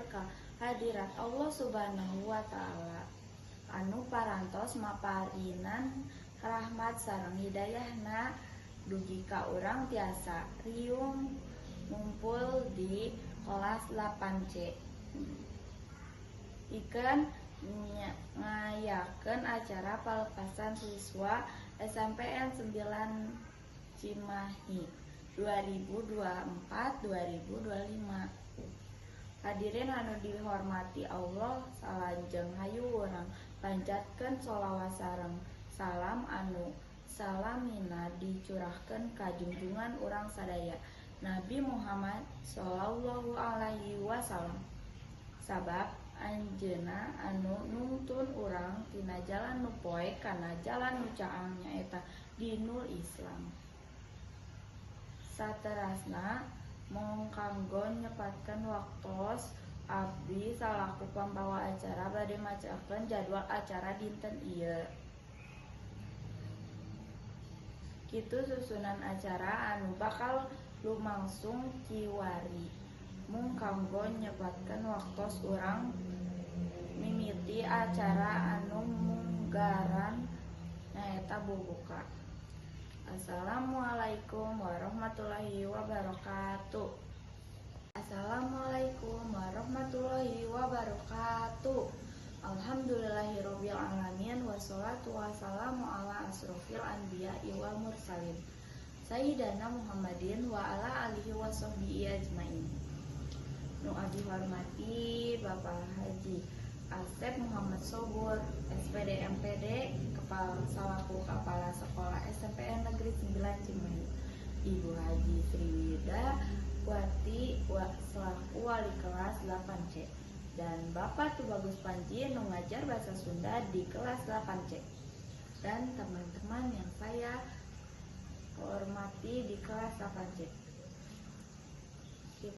ka hadirat Allah Subhanahu wa Ta'ala anu parantos maparinan rahmat sareng hidayahna dugi ka urang tiasa riung ngumpul di kelas 8C. Pikeun ngayakeun acara pelepasan siswa SMPN 9 Cimahi 2024-2025. Hadirin anu dihormati Allah, salajeng hayu urang panjatkeun sholawat sareng salam anu salamina dicurahkeun ka junjungan urang sadaya Nabi Muhammad sallallahu alaihi wasallam. Sabab anjeunna anu nuntun urang tina jalan nu poe kana jalan nu caang nyaeta dinul Islam. Saterasna mong kanggo nyepatkeun waktos abdi salaku pambawa acara bade macakeun jadwal acara dinten ieu. Kitu susunan acara anu bakal lumangsung kiwari. Mung kanggo nyepatkeun waktos urang mimiti acara anu munggaran nyaeta bubuka. Assalamualaikum warahmatullahi wabarakatuh. Assalamualaikum warahmatullahi wabarakatuh. Alhamdulillahirabbil alamin wassalatu wassalamu ala asrofil anbiya'i wal mursalin sayyidina Muhammadin wa ala alihi washabbihi ajmain. Nu abdi hormati Bapak Haji Asep Muhammad Sobur, SPD MPD, selaku Kepala Sekolah SMPN Negeri 9 Cimahi. Ibu Haji Sriwida Wati selaku Wali Kelas 8C. Dan Bapak Tubagus Panji nu ngajar bahasa Sunda di kelas 8C. Dan teman-teman yang saya hormati di kelas 8C.